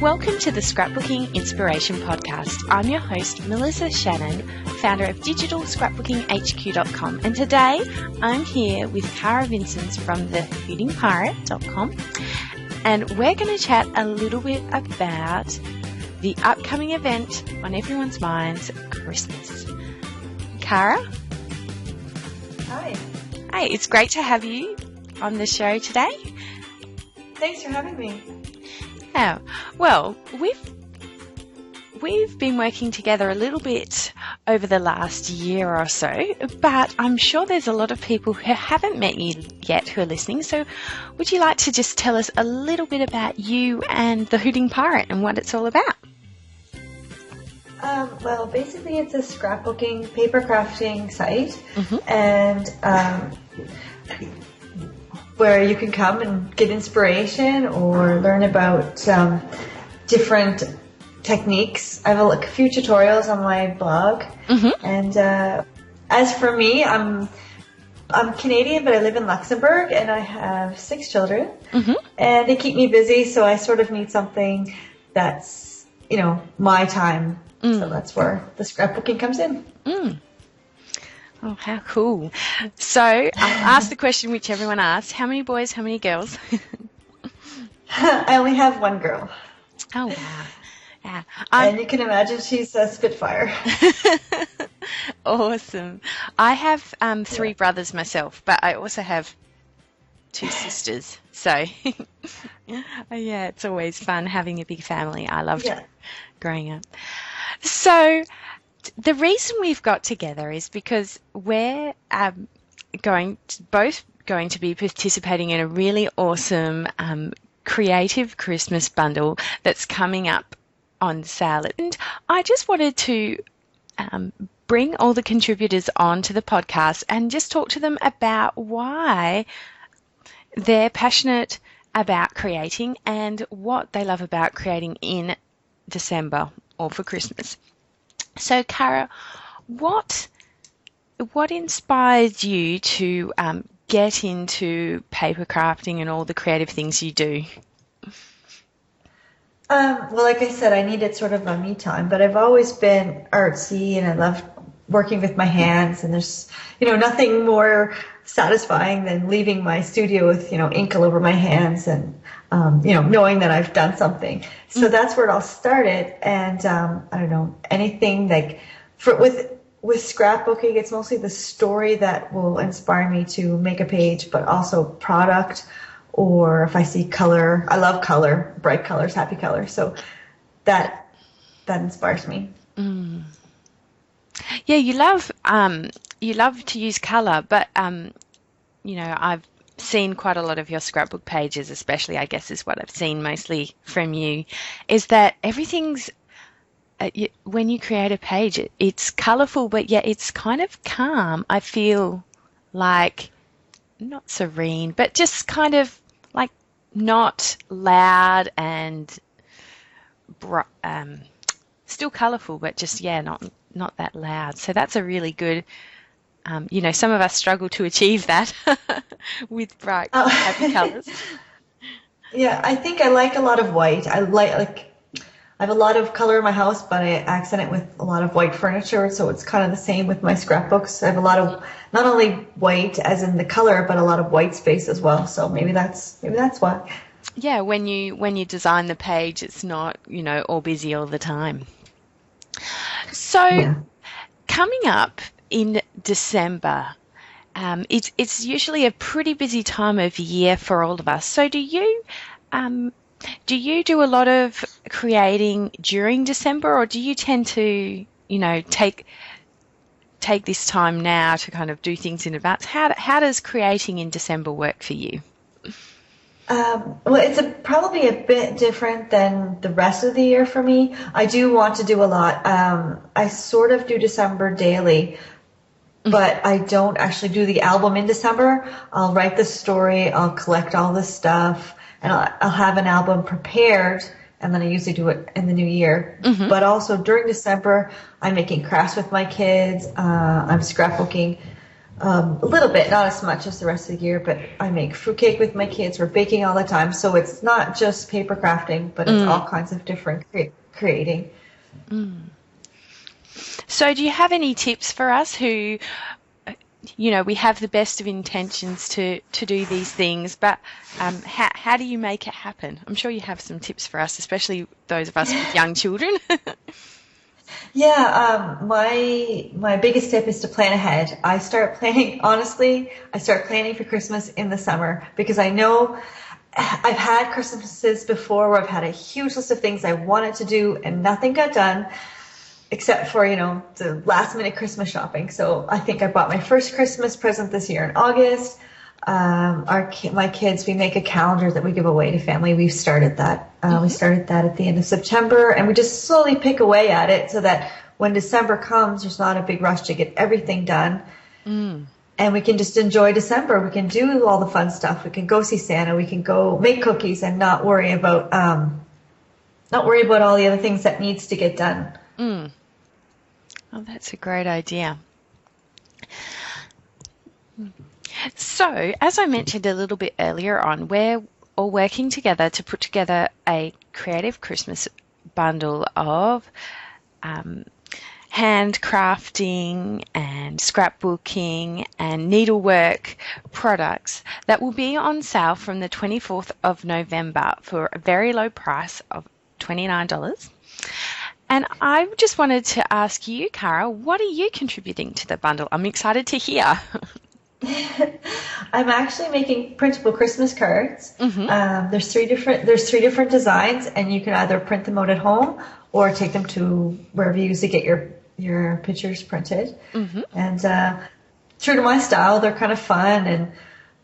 Welcome to the Scrapbooking Inspiration Podcast. I'm your host, Melissa Shannon, founder of digitalscrapbookinghq.com, and today I'm here with Cara Vincens from the Hooting Pirate.com, and we're going to chat a little bit about the upcoming event on everyone's minds, Christmas. Cara? Hi. Hey, it's great to have you on the show today. Thanks for having me. Yeah, well, we've been working together a little bit over the last year or so, but I'm sure there's a lot of people who haven't met you yet who are listening. So would you like to just tell us a little bit about you and the Hooting Pirate and what it's all about? Well, basically it's a scrapbooking, paper crafting site, and where you can come and get inspiration or learn about different techniques. I have a few tutorials on my blog, and as for me, I'm Canadian, but I live in Luxembourg, and I have 6 children, and they keep me busy, so I sort of need something that's, my time. So that's where the scrapbooking comes in. Oh, how cool. So I'll ask the question which everyone asks. How many boys, how many girls? I only have 1 girl. Oh, wow. Yeah. And you can imagine she's a spitfire. Awesome. I have 3 brothers myself, but I also have 2 sisters. So, yeah, it's always fun having a big family. I loved growing up. So the reason we've got together is because we're both going to be participating in a really awesome creative Christmas bundle that's coming up on sale. And I just wanted to bring all the contributors onto the podcast and just talk to them about why they're passionate about creating and what they love about creating in December or for Christmas. So, Cara, what inspired you to get into paper crafting and all the creative things you do? Well, like I said, I needed sort of a me time, but I've always been artsy, and I love working with my hands, and there's, nothing more satisfying than leaving my studio with, ink all over my hands and, knowing that I've done something. So that's where it all started. And, I don't know, anything like with scrapbooking, it's mostly the story that will inspire me to make a page, but also product, or if I see color. I love color, bright colors, happy colors. So that inspires me. Yeah, you love to use color, but I've seen quite a lot of your scrapbook pages, especially, I guess, is what I've seen mostly from you, is that everything's when you create a page, it's colorful, but yet it's kind of calm. I feel like not serene, but just kind of like not loud and still colorful, but just not that loud. So that's a really good. Some of us struggle to achieve that with bright, happy colors. Yeah, I think I like a lot of white. I have a lot of color in my house, but I accent it with a lot of white furniture, so it's kind of the same with my scrapbooks. I have a lot of not only white as in the color, but a lot of white space as well. So maybe that's why. Yeah, when you design the page, it's not all busy all the time. So coming up in December, it's usually a pretty busy time of year for all of us. So do you do a lot of creating during December, or do you tend to take this time now to kind of do things in advance? How does creating in December work for you? Well, it's probably a bit different than the rest of the year for me. I do want to do a lot. I sort of do December daily, but I don't actually do the album in December. I'll write the story, I'll collect all the stuff, and I'll have an album prepared, and then I usually do it in the new year. But also during December, I'm making crafts with my kids. I'm scrapbooking A little bit, not as much as the rest of the year, but I make fruitcake with my kids. We're baking all the time. So it's not just paper crafting, but it's all kinds of different creating. So do you have any tips for us who, we have the best of intentions to do these things, but how do you make it happen? I'm sure you have some tips for us, especially those of us with young children. Yeah, my biggest tip is to plan ahead. I start planning for Christmas in the summer because I know I've had Christmases before where I've had a huge list of things I wanted to do and nothing got done except for, the last minute Christmas shopping. So I think I bought my first Christmas present this year in August. My kids, we make a calendar that we give away to family. We've started that. We started that at the end of September, and we just slowly pick away at it so that when December comes, there's not a big rush to get everything done. And we can just enjoy December. We can do all the fun stuff. We can go see Santa. We can go make cookies and not worry about all the other things that needs to get done. Oh, that's a great idea. So, as I mentioned a little bit earlier on, we're all working together to put together a creative Christmas bundle of handcrafting and scrapbooking and needlework products that will be on sale from the 24th of November for a very low price of $29. And I just wanted to ask you, Cara, what are you contributing to the bundle? I'm excited to hear. I'm actually making printable Christmas cards. There's three different designs, and you can either print them out at home or take them to wherever you usually get your pictures printed. And true to my style, they're kind of fun and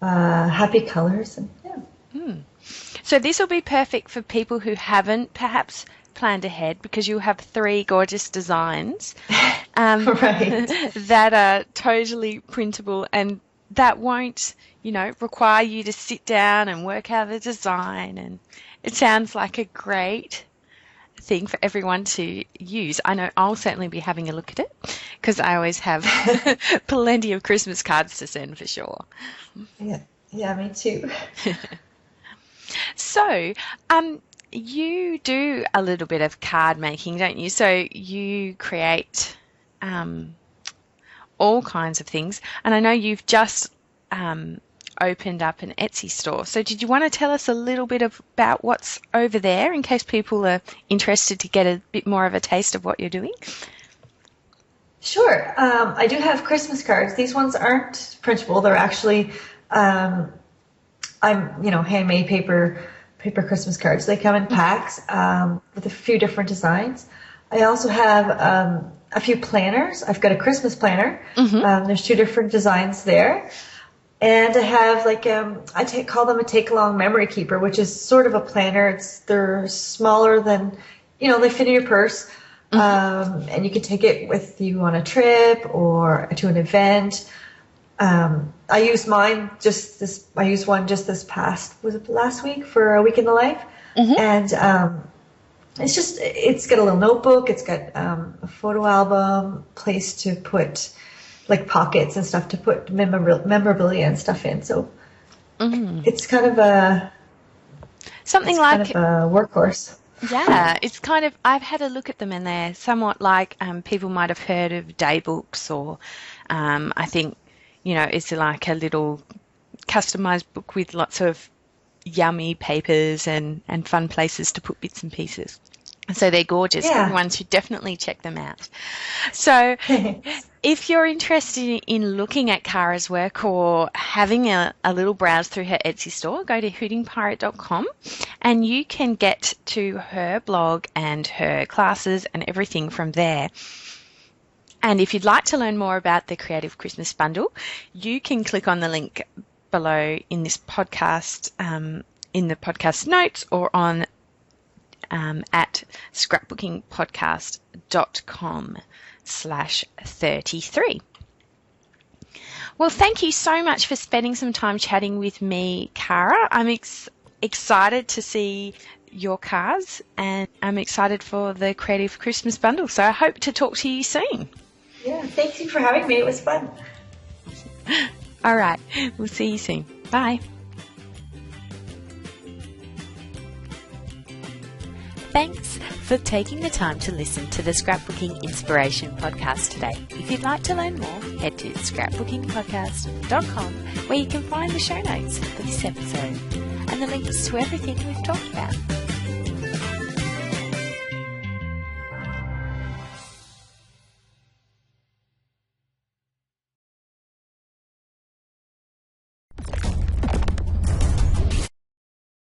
happy colors. And So this will be perfect for people who haven't perhaps planned ahead, because you'll have 3 gorgeous designs that are totally printable and that won't, require you to sit down and work out the design. And it sounds like a great thing for everyone to use. I know I'll certainly be having a look at it because I always have plenty of Christmas cards to send for sure. Yeah, me too. So, you do a little bit of card making, don't you? So you create all kinds of things. And I know you've just opened up an Etsy store. So did you want to tell us a little bit about what's over there in case people are interested to get a bit more of a taste of what you're doing? Sure. I do have Christmas cards. These ones aren't printable. They're actually handmade paper Christmas cards. They come in packs with a few different designs. I also have a few planners. I've got a Christmas planner. There's 2 different designs there. And I have call them a take-along memory keeper, which is sort of a planner. They're smaller than, they fit in your purse. And you can take it with you on a trip or to an event. I used one just this past, was it last week, for a week in the life? And it's got a little notebook, it's got a photo album, place to put like pockets and stuff to put memorabilia and stuff in. So it's kind of a workhorse. Yeah, it's kind of, I've had a look at them and they're somewhat like people might have heard of day books, or I think, it's like a little customized book with lots of yummy papers and fun places to put bits and pieces. So they're gorgeous. Yeah. Everyone should definitely check them out. So if you're interested in looking at Cara's work or having a little browse through her Etsy store, go to hootingpirate.com and you can get to her blog and her classes and everything from there. And if you'd like to learn more about the Creative Christmas Bundle, you can click on the link below in this podcast, in the podcast notes, or on at scrapbookingpodcast.com/33. Well, thank you so much for spending some time chatting with me, Cara. I'm excited to see your cards, and I'm excited for the Creative Christmas Bundle. So I hope to talk to you soon. Yeah, thank you for having me. It was fun. All right, we'll see you soon. Bye. Thanks for taking the time to listen to the Scrapbooking Inspiration Podcast today. If you'd like to learn more, head to scrapbookingpodcast.com, where you can find the show notes for this episode and the links to everything we've talked about.